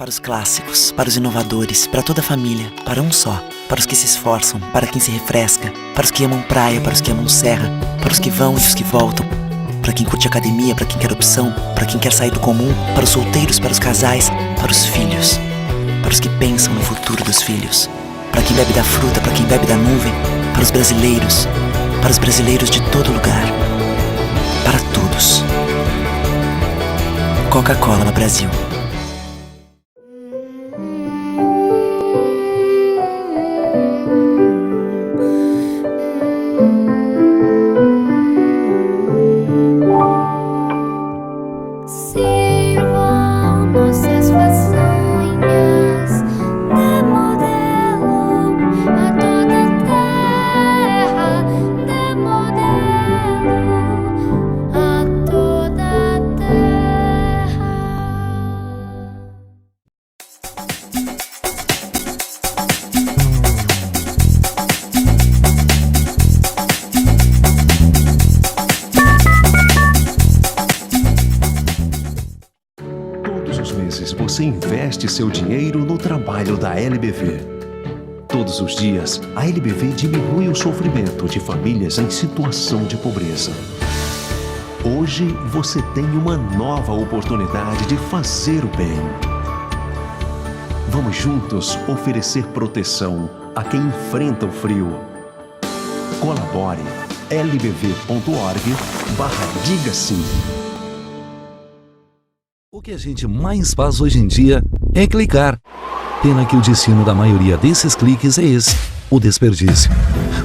Para os clássicos, para os inovadores, para toda a família, para um só. Para os que se esforçam, para quem se refresca, para os que amam praia, para os que amam serra, para os que vão e os que voltam, para quem curte academia, para quem quer opção, para quem quer sair do comum, para os solteiros, para os casais, para os filhos, para os que pensam no futuro dos filhos, para quem bebe da fruta, para quem bebe da nuvem, para os brasileiros de todo lugar, para todos. Coca-Cola Brasil. Você investe seu dinheiro no trabalho da LBV. Todos os dias, a LBV diminui o sofrimento de famílias em situação de pobreza. Hoje, você tem uma nova oportunidade de fazer o bem. Vamos juntos oferecer proteção a quem enfrenta o frio. Colabore lbv.org/diga sim. O que a gente mais faz hoje em dia é clicar. Pena que o destino da maioria desses cliques é esse, o desperdício.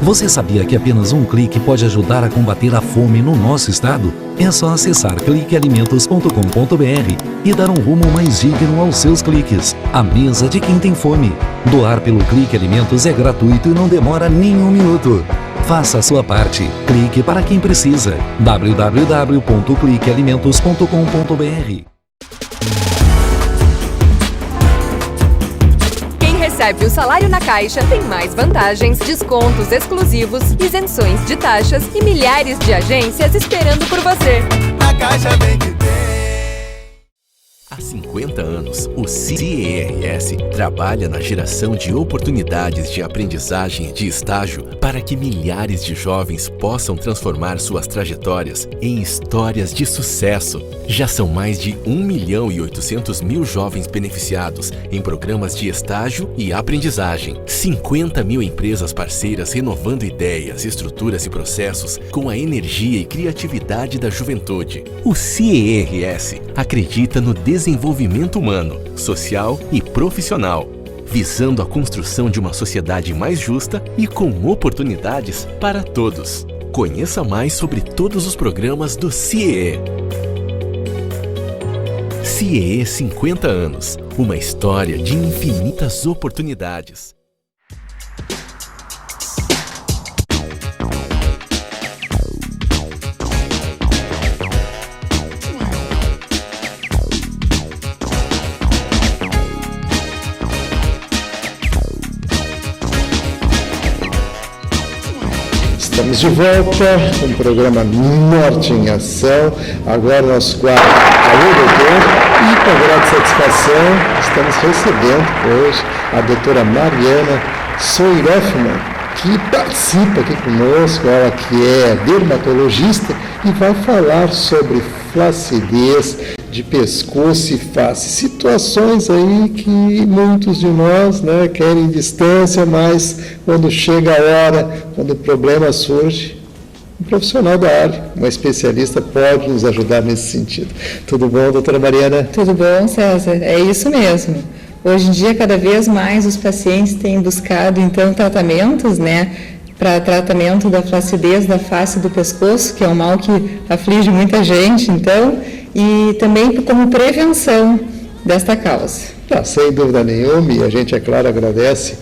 Você sabia que apenas um clique pode ajudar a combater a fome no nosso estado? É só acessar cliquealimentos.com.br e dar um rumo mais digno aos seus cliques. A mesa de quem tem fome. Doar pelo Clique Alimentos é gratuito e não demora nem um minuto. Faça a sua parte. Clique para quem precisa. www.cliquealimentos.com.br. Recebe o salário na Caixa, tem mais vantagens, descontos exclusivos, isenções de taxas e milhares de agências esperando por você. A Caixa vem que tem. Há 50 anos, o CIERS trabalha na geração de oportunidades de aprendizagem e de estágio para que milhares de jovens possam transformar suas trajetórias em histórias de sucesso. Já são mais de 1.800.000 jovens beneficiados em programas de estágio e aprendizagem. 50 mil empresas parceiras renovando ideias, estruturas e processos com a energia e criatividade da juventude. O CIERS acredita no desenvolvimento humano, social e profissional, visando a construção de uma sociedade mais justa e com oportunidades para todos. Conheça mais sobre todos os programas do CIE. CIE 50 anos, uma história de infinitas oportunidades. Estamos de volta com o programa Norte em Ação, agora nosso quadro Alô Doutor, e com grande satisfação estamos recebendo hoje a doutora Mariana Soirofman, que participa aqui conosco, ela que é dermatologista e vai falar sobre flacidez de pescoço e face, situações aí que muitos de nós, querem distância, mas quando chega a hora, quando o problema surge, um profissional da área, uma especialista pode nos ajudar nesse sentido. Tudo bom, doutora Mariana? Tudo bom, César, é isso mesmo. Hoje em dia, cada vez mais os pacientes têm buscado, então, tratamentos, para tratamento da flacidez da face do pescoço, que é um mal que aflige muita gente, então, e também como prevenção desta causa. Sem dúvida nenhuma, e a gente, é claro, agradece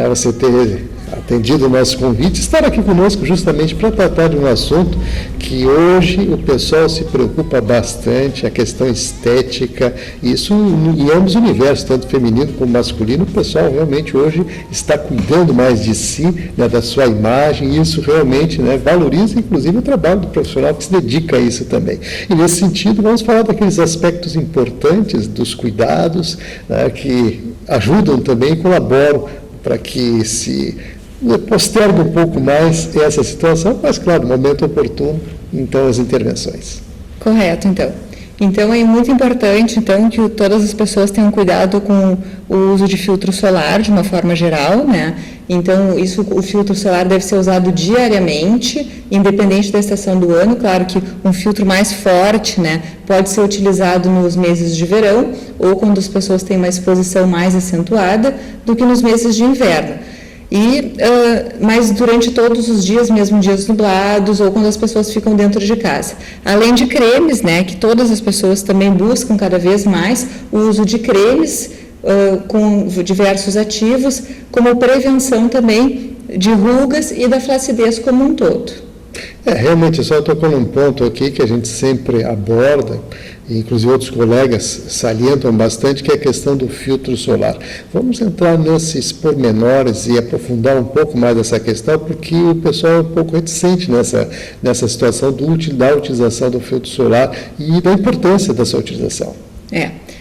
você ter atendido o nosso convite, estar aqui conosco justamente para tratar de um assunto que hoje o pessoal se preocupa bastante, a questão estética, isso em ambos os universos, tanto feminino como masculino, o pessoal realmente hoje está cuidando mais de si, né, da sua imagem, e isso realmente, né, valoriza inclusive o trabalho do profissional que se dedica a isso também. E nesse sentido, vamos falar daqueles aspectos importantes dos cuidados, né, que ajudam também e colaboram para que se postergue um pouco mais essa situação, mas, claro, no momento oportuno, então, as intervenções. Correto, então. Então, é muito importante, então, que todas as pessoas tenham cuidado com o uso de filtro solar, de uma forma geral, né? Então, o filtro solar deve ser usado diariamente, independente da estação do ano. Claro que um filtro mais forte, né, pode ser utilizado nos meses de verão, ou quando as pessoas têm uma exposição mais acentuada, do que nos meses de inverno. Mas durante todos os dias, mesmo dias nublados, ou quando as pessoas ficam dentro de casa. Além de cremes, né, que todas as pessoas também buscam cada vez mais o uso de cremes com diversos ativos, como prevenção também de rugas e da flacidez como um todo. Realmente, só tocou num ponto aqui que a gente sempre aborda, e inclusive outros colegas salientam bastante, que é a questão do filtro solar. Vamos entrar nesses pormenores e aprofundar um pouco mais essa questão, porque o pessoal é um pouco reticente nessa situação da utilização do filtro solar e da importância dessa utilização.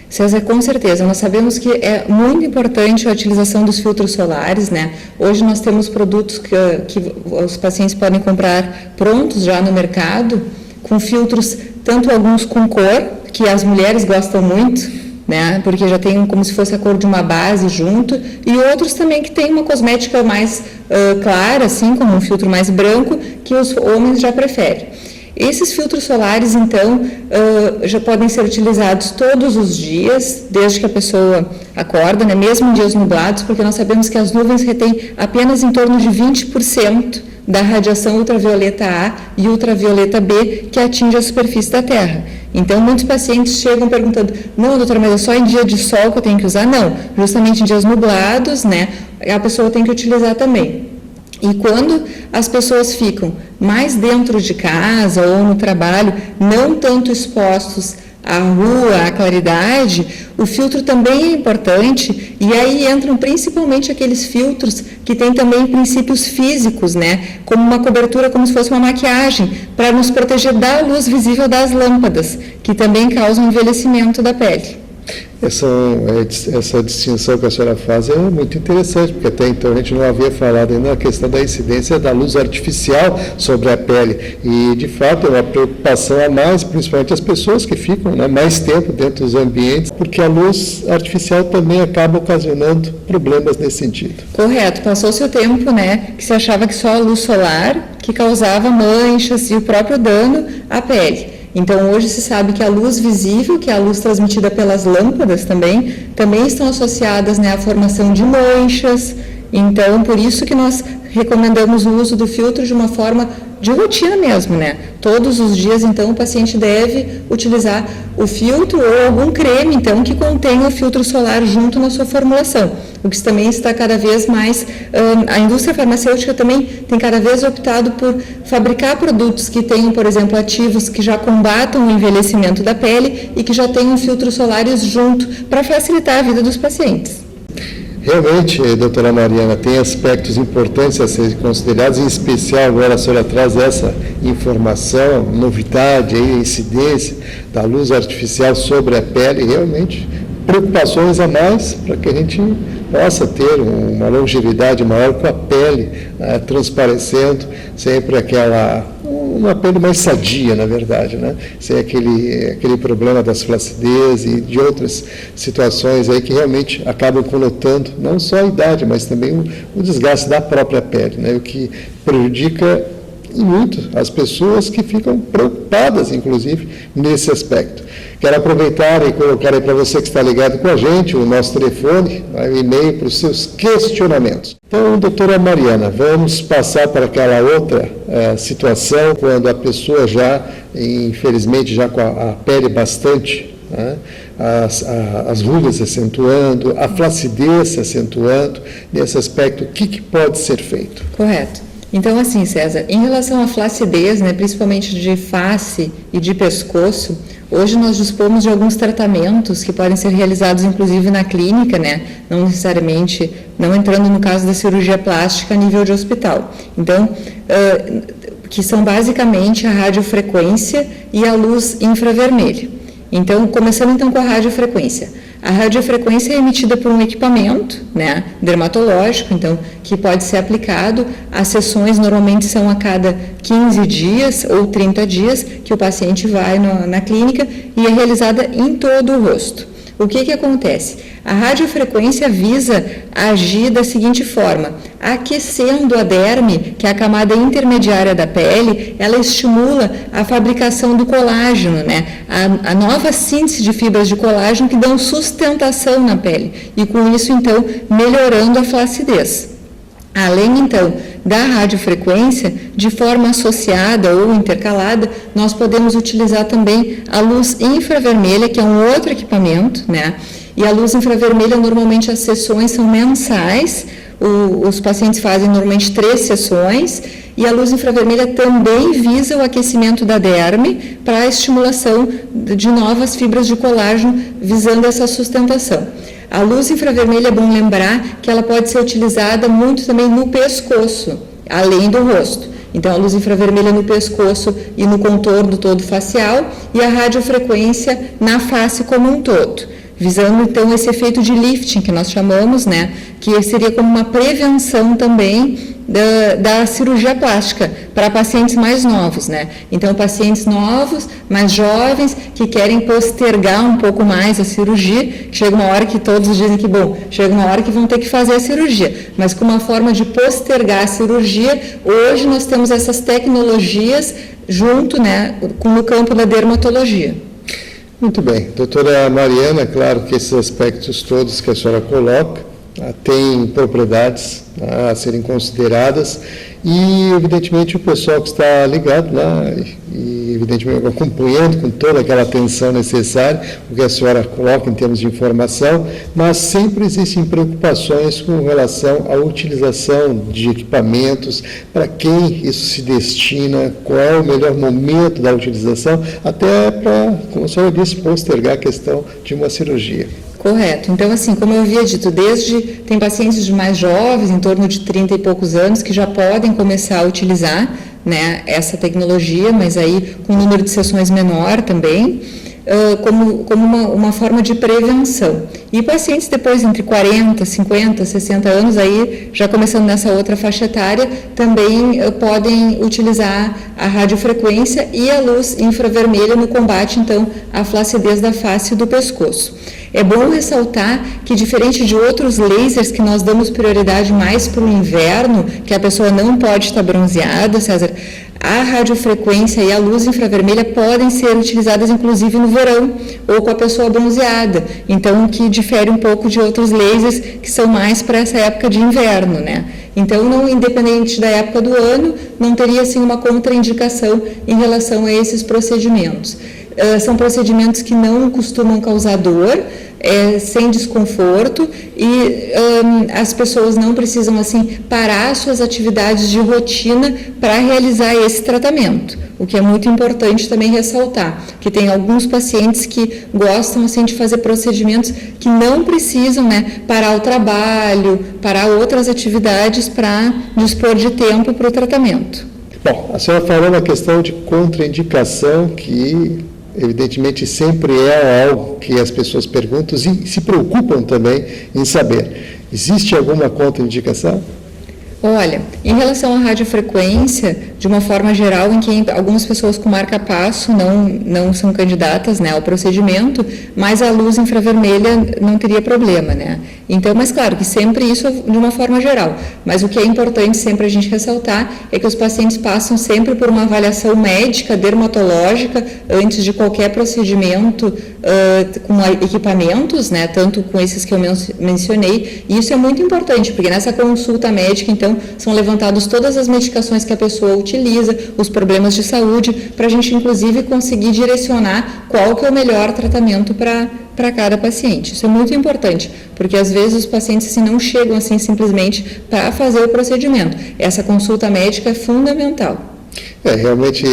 César, com certeza, nós sabemos que é muito importante a utilização dos filtros solares, né? Hoje nós temos produtos que os pacientes podem comprar prontos já no mercado, com filtros, tanto alguns com cor, que as mulheres gostam muito, né? Porque já tem como se fosse a cor de uma base junto, e outros também que tem uma cosmética mais clara, assim, como um filtro mais branco, que os homens já preferem. Esses filtros solares, então, já podem ser utilizados todos os dias, desde que a pessoa acorda, né? Mesmo em dias nublados, porque nós sabemos que as nuvens retêm apenas em torno de 20% da radiação ultravioleta A e ultravioleta B que atinge a superfície da Terra. Então, muitos pacientes chegam perguntando, não, doutora, mas é só em dia de sol que eu tenho que usar? Não, justamente em dias nublados, né, a pessoa tem que utilizar também. E quando as pessoas ficam mais dentro de casa ou no trabalho, não tanto expostos à rua, à claridade, o filtro também é importante, e aí entram principalmente aqueles filtros que têm também princípios físicos, né, como uma cobertura, como se fosse uma maquiagem, para nos proteger da luz visível das lâmpadas, que também causam envelhecimento da pele. Essa distinção que a senhora faz é muito interessante, porque até então a gente não havia falado ainda na questão da incidência da luz artificial sobre a pele, e de fato é uma preocupação a mais, principalmente as pessoas que ficam, né, mais tempo dentro dos ambientes, porque a luz artificial também acaba ocasionando problemas nesse sentido. Correto, passou-se o tempo, né, que se achava que só a luz solar que causava manchas e o próprio dano à pele. Então, hoje se sabe que a luz visível, que é a luz transmitida pelas lâmpadas também estão associadas, né, à formação de manchas. Então, por isso que nós recomendamos o uso do filtro de uma forma de rotina mesmo, né? Todos os dias, então, o paciente deve utilizar o filtro ou algum creme, então, que contenha o filtro solar junto na sua formulação. O que também está cada vez mais... a indústria farmacêutica também tem cada vez optado por fabricar produtos que tenham, por exemplo, ativos que já combatam o envelhecimento da pele e que já tenham filtros solares junto, para facilitar a vida dos pacientes. Realmente, doutora Mariana, tem aspectos importantes a serem considerados, em especial agora a senhora traz essa informação, novidade, aí, a incidência da luz artificial sobre a pele, realmente preocupações a mais para que a gente possa ter uma longevidade maior com a pele transparecendo, sempre uma pele mais sadia, na verdade, né? Sem aquele problema das flacidez e de outras situações aí que realmente acabam conotando não só a idade, mas também o desgaste da própria pele, né? O que prejudica muito as pessoas que ficam preocupadas, inclusive, nesse aspecto. Quero aproveitar e colocar aí para você que está ligado com a gente o nosso telefone, o e-mail para os seus questionamentos. Então, doutora Mariana, vamos passar para aquela outra situação, quando a pessoa já, infelizmente, já com a pele bastante as rugas se acentuando, a flacidez se acentuando. Nesse aspecto, o que pode ser feito? Correto. Então, assim, César, em relação à flacidez, né, principalmente de face e de pescoço, hoje nós dispomos de alguns tratamentos que podem ser realizados, inclusive, na clínica, né, não necessariamente, não entrando no caso da cirurgia plástica a nível de hospital. Então, que são basicamente a radiofrequência e a luz infravermelha. Então, começando então com a radiofrequência. A radiofrequência é emitida por um equipamento, né, dermatológico, então, que pode ser aplicado. As sessões normalmente são a cada 15 dias ou 30 dias que o paciente vai na clínica e é realizada em todo o rosto. O que acontece? A radiofrequência visa agir da seguinte forma: aquecendo a derme, que é a camada intermediária da pele, ela estimula a fabricação do colágeno, né? A nova síntese de fibras de colágeno que dão sustentação na pele e com isso, então, melhorando a flacidez. Além, então, da radiofrequência, de forma associada ou intercalada, nós podemos utilizar também a luz infravermelha, que é um outro equipamento, né? E a luz infravermelha, normalmente as sessões são mensais, os pacientes fazem normalmente 3 sessões, e a luz infravermelha também visa o aquecimento da derme para a estimulação de novas fibras de colágeno, visando essa sustentação. A luz infravermelha, é bom lembrar que ela pode ser utilizada muito também no pescoço, além do rosto. Então, a luz infravermelha no pescoço e no contorno todo facial, e a radiofrequência na face como um todo, visando então esse efeito de lifting que nós chamamos, né, que seria como uma prevenção também da cirurgia plástica para pacientes mais novos, né? Então, pacientes novos, mais jovens, que querem postergar um pouco mais a cirurgia, chega uma hora que todos dizem que, bom, chega uma hora que vão ter que fazer a cirurgia, mas com uma forma de postergar a cirurgia, hoje nós temos essas tecnologias junto, né, no campo da dermatologia. Muito bem. Doutora Mariana, claro que esses aspectos todos que a senhora coloca têm propriedades a serem consideradas e, evidentemente, o pessoal que está ligado lá e, evidentemente, acompanhando com toda aquela atenção necessária, o que a senhora coloca em termos de informação, mas sempre existem preocupações com relação à utilização de equipamentos, para quem isso se destina, qual é o melhor momento da utilização, até para, como a senhora disse, postergar a questão de uma cirurgia. Correto. Então, assim, como eu havia dito, tem pacientes de mais jovens, em torno de 30 e poucos anos, que já podem começar a utilizar, né, essa tecnologia, mas aí com um número de sessões menor também, como uma forma de prevenção. E pacientes depois, entre 40, 50, 60 anos, aí já começando nessa outra faixa etária, também podem utilizar a radiofrequência e a luz infravermelha no combate, então, à flacidez da face e do pescoço. É bom ressaltar que, diferente de outros lasers que nós damos prioridade mais para o inverno, que a pessoa não pode estar bronzeada, César, a radiofrequência e a luz infravermelha podem ser utilizadas, inclusive, no verão, ou com a pessoa bronzeada. Então, que difere um pouco de outros lasers que são mais para essa época de inverno, né? Então, não, independente da época do ano, não teria, assim, uma contraindicação em relação a esses procedimentos. São procedimentos que não costumam causar dor, sem desconforto, e as pessoas não precisam, assim, parar suas atividades de rotina para realizar esse tratamento, o que é muito importante também ressaltar, que tem alguns pacientes que gostam, assim, de fazer procedimentos que não precisam, né, parar o trabalho, parar outras atividades para dispor de tempo para o tratamento. Bom, a senhora falou na questão de contraindicação, que evidentemente sempre é algo que as pessoas perguntam e se preocupam também em saber. Existe alguma contraindicação? Olha, em relação à radiofrequência, de uma forma geral, em que algumas pessoas com marca-passo não são candidatas, né, ao procedimento, mas a luz infravermelha não teria problema, né? Então, mas claro que sempre isso de uma forma geral, mas o que é importante sempre a gente ressaltar é que os pacientes passam sempre por uma avaliação médica, dermatológica, antes de qualquer procedimento com equipamentos, né, tanto com esses que eu mencionei, e isso é muito importante, porque nessa consulta médica, então, então são levantadas todas as medicações que a pessoa utiliza, os problemas de saúde, para a gente inclusive conseguir direcionar qual que é o melhor tratamento para cada paciente. Isso é muito importante, porque às vezes os pacientes assim, não chegam assim simplesmente para fazer o procedimento. Essa consulta médica é fundamental. Realmente,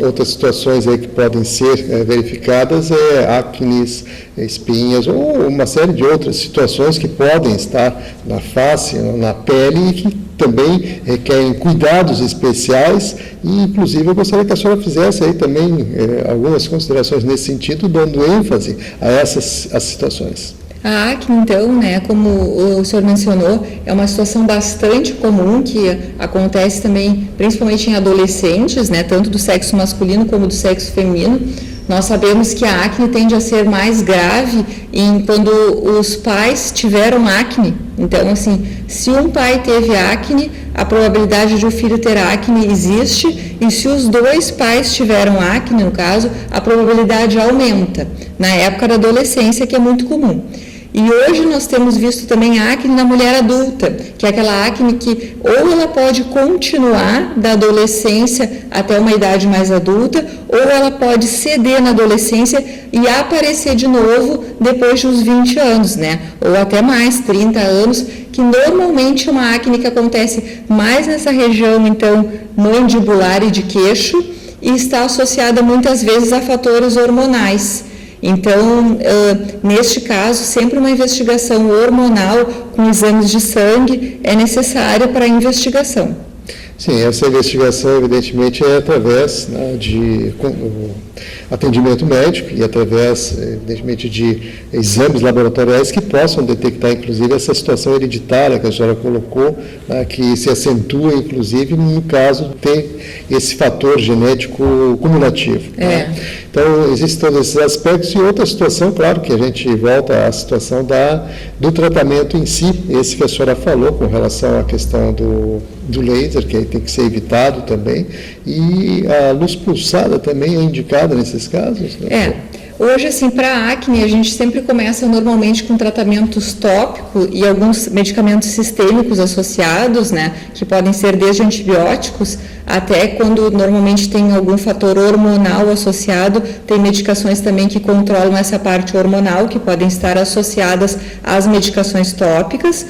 outras situações aí que podem ser verificadas acnes, espinhas ou uma série de outras situações que podem estar na face, na pele e que também requerem cuidados especiais e, inclusive, eu gostaria que a senhora fizesse aí também algumas considerações nesse sentido, dando ênfase a essas situações. A acne, então, né, como o senhor mencionou, é uma situação bastante comum que acontece também, principalmente em adolescentes, né, tanto do sexo masculino como do sexo feminino. Nós sabemos que a acne tende a ser mais grave quando os pais tiveram acne. Então, assim, se um pai teve acne, a probabilidade de o filho ter acne existe, e se os dois pais tiveram acne, no caso, a probabilidade aumenta. Na época da adolescência, que é muito comum. E hoje nós temos visto também a acne na mulher adulta, que é aquela acne que ou ela pode continuar da adolescência até uma idade mais adulta, ou ela pode ceder na adolescência e aparecer de novo depois dos 20 anos, né? Ou até mais, 30 anos, que normalmente é uma acne que acontece mais nessa região, então, mandibular e de queixo, e está associada muitas vezes a fatores hormonais. Então, neste caso, sempre uma investigação hormonal com exames de sangue é necessária para a investigação. Sim, essa investigação, evidentemente, é através de atendimento médico e através, evidentemente, de exames laboratoriais que possam detectar, inclusive, essa situação hereditária que a senhora colocou, né, que se acentua, inclusive, no caso de ter esse fator genético cumulativo. Né? Então, existem todos esses aspectos e outra situação, claro, que a gente volta à situação do tratamento em si, esse que a senhora falou com relação à questão do laser, que aí tem que ser evitado também, e a luz pulsada também é indicada nesses casos? Né? Hoje, assim, para a acne, a gente sempre começa normalmente com tratamentos tópicos e alguns medicamentos sistêmicos associados, né, que podem ser desde antibióticos até quando normalmente tem algum fator hormonal associado, tem medicações também que controlam essa parte hormonal, que podem estar associadas às medicações tópicas.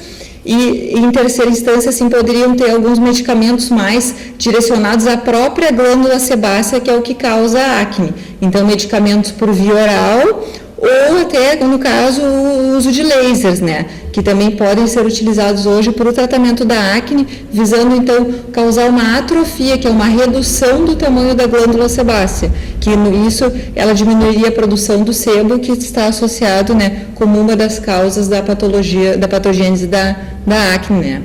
E, em terceira instância, assim, poderiam ter alguns medicamentos mais direcionados à própria glândula sebácea, que é o que causa a acne. Então, medicamentos por via oral ou até, no caso, o uso de lasers, né, que também podem ser utilizados hoje para o tratamento da acne, visando, então, causar uma atrofia, que é uma redução do tamanho da glândula sebácea, que isso, ela diminuiria a produção do sebo, que está associado, né, como uma das causas da patologia, da patogênese da acne, né.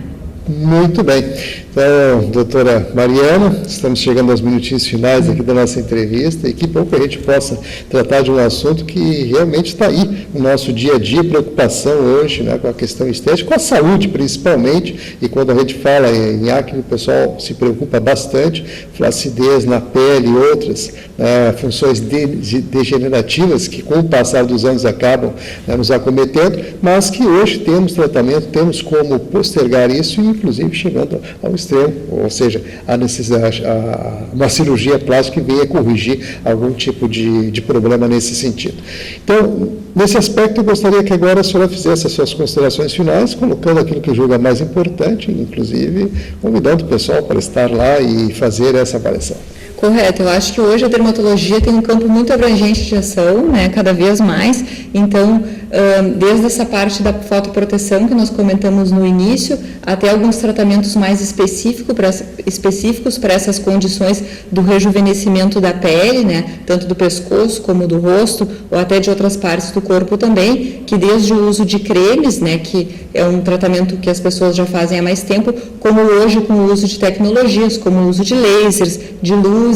Muito bem. Então, doutora Mariana, estamos chegando aos minutinhos finais aqui da nossa entrevista e que bom que a gente possa tratar de um assunto que realmente está aí no nosso dia a dia, preocupação hoje, né, com a questão estética, com a saúde principalmente, e quando a gente fala em acne, o pessoal se preocupa bastante, flacidez na pele e outras funções degenerativas que com o passar dos anos acabam nos acometendo, mas que hoje temos tratamento, temos como postergar isso e inclusive chegando ao extremo, ou seja, a necessidade, uma cirurgia plástica que venha corrigir algum tipo de problema nesse sentido. Então, nesse aspecto, eu gostaria que agora a senhora fizesse as suas considerações finais, colocando aquilo que julga mais importante, inclusive convidando o pessoal para estar lá e fazer essa avaliação. Correto, eu acho que hoje a dermatologia tem um campo muito abrangente de ação, né, cada vez mais, então, desde essa parte da fotoproteção que nós comentamos no início, até alguns tratamentos mais específicos para essas condições do rejuvenescimento da pele, né, tanto do pescoço como do rosto, ou até de outras partes do corpo também, que desde o uso de cremes, né, que é um tratamento que as pessoas já fazem há mais tempo, como hoje com o uso de tecnologias, como o uso de lasers, de luzes,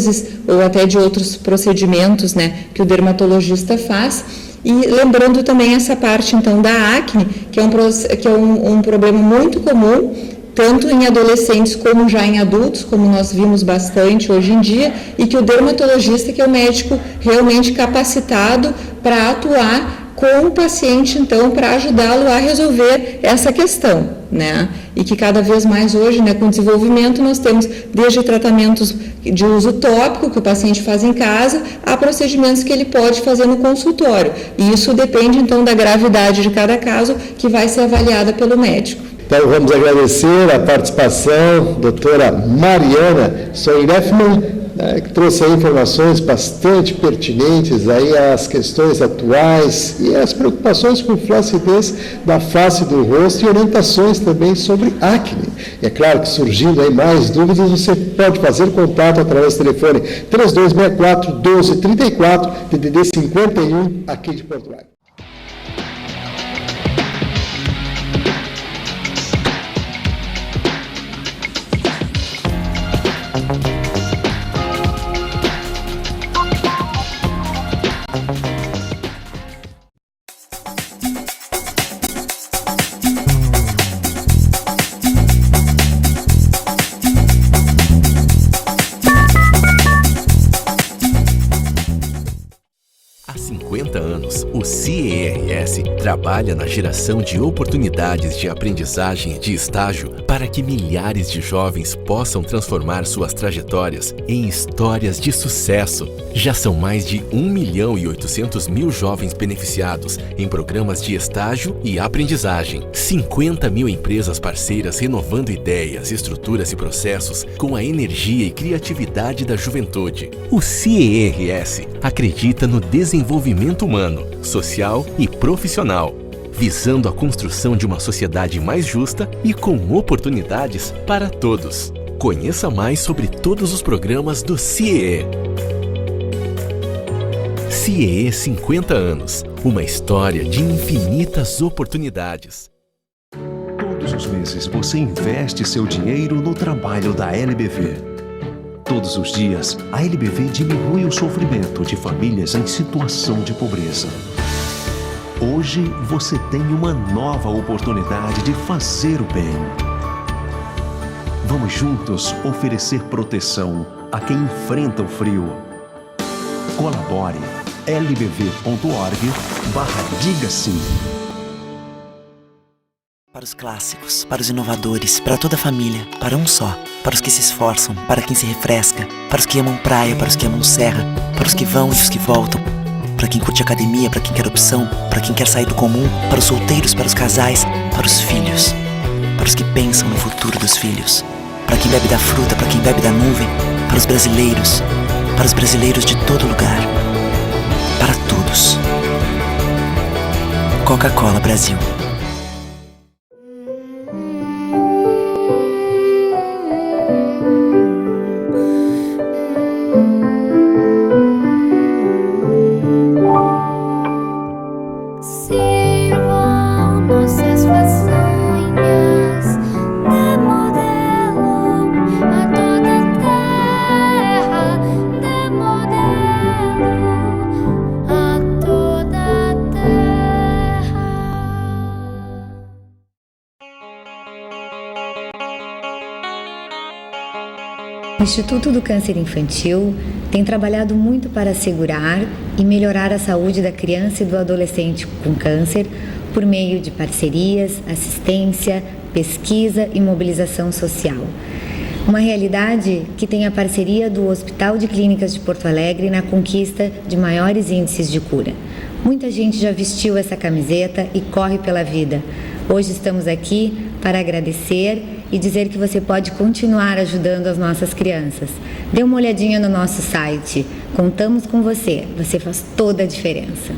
ou até de outros procedimentos, né, que o dermatologista faz. E lembrando também essa parte, então, da acne, que é um problema muito comum, tanto em adolescentes como já em adultos, como nós vimos bastante hoje em dia, e que o dermatologista, que é o médico realmente capacitado para atuar com o paciente, então, para ajudá-lo a resolver essa questão, né? e que cada vez mais hoje, né, com o desenvolvimento, nós temos desde tratamentos de uso tópico que o paciente faz em casa, a procedimentos que ele pode fazer no consultório. E isso depende, então, da gravidade de cada caso, que vai ser avaliada pelo médico. Então, vamos agradecer a participação da doutora Mariana Soirefman, que trouxe aí informações bastante pertinentes aí às questões atuais e às preocupações com flacidez da face do rosto e orientações também sobre acne. E é claro que surgindo aí mais dúvidas, você pode fazer contato através do telefone 3264-1234, DDD 51, aqui de Porto Alegre. Há 50 anos, o CIERS trabalha na geração de oportunidades de aprendizagem e de estágio para que milhares de jovens possam transformar suas trajetórias em histórias de sucesso. Já são mais de 1.800.000 jovens beneficiados em programas de estágio e aprendizagem. 50 mil empresas parceiras renovando ideias, estruturas e processos com a energia e criatividade da juventude. O CIERS acredita no desenvolvimento humano, social e profissional, visando a construção de uma sociedade mais justa e com oportunidades para todos. Conheça mais sobre todos os programas do CIE. CIE 50 anos, uma história de infinitas oportunidades. Todos os meses você investe seu dinheiro no trabalho da LBV. Todos os dias, a LBV diminui o sofrimento de famílias em situação de pobreza. Hoje você tem uma nova oportunidade de fazer o bem. Vamos juntos oferecer proteção a quem enfrenta o frio. Colabore lbv.org/diga sim. Para os clássicos, para os inovadores, para toda a família, para um só. Para os que se esforçam, para quem se refresca, para os que amam praia, para os que amam serra, para os que vão e os que voltam, para quem curte academia, para quem quer opção, para quem quer sair do comum, para os solteiros, para os casais, para os filhos, para os que pensam no futuro dos filhos, para quem bebe da fruta, para quem bebe da nuvem, para os brasileiros de todo lugar, para todos. Coca-Cola Brasil. O Instituto do Câncer Infantil tem trabalhado muito para assegurar e melhorar a saúde da criança e do adolescente com câncer por meio de parcerias, assistência, pesquisa e mobilização social. Uma realidade que tem a parceria do Hospital de Clínicas de Porto Alegre na conquista de maiores índices de cura. Muita gente já vestiu essa camiseta e corre pela vida. Hoje estamos aqui para agradecer e dizer que você pode continuar ajudando as nossas crianças. Dê uma olhadinha no nosso site. Contamos com você. Você faz toda a diferença.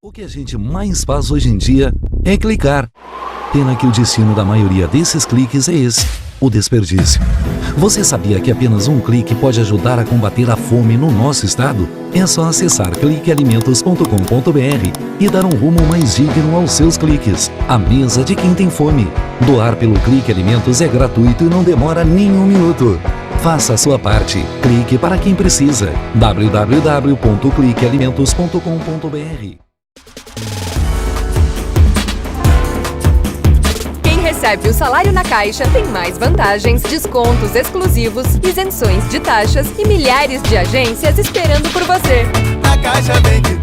O que a gente mais faz hoje em dia é clicar. Pena que o destino da maioria desses cliques é esse, o desperdício. Você sabia que apenas um clique pode ajudar a combater a fome no nosso estado? É só acessar cliquealimentos.com.br e dar um rumo mais digno aos seus cliques. A mesa de quem tem fome. Doar pelo Clique Alimentos é gratuito e não demora nem um minuto. Faça a sua parte. Clique para quem precisa. www.cliquealimentos.com.br. Quem recebe o salário na Caixa tem mais vantagens, descontos exclusivos, isenções de taxas e milhares de agências esperando por você. A Caixa vem que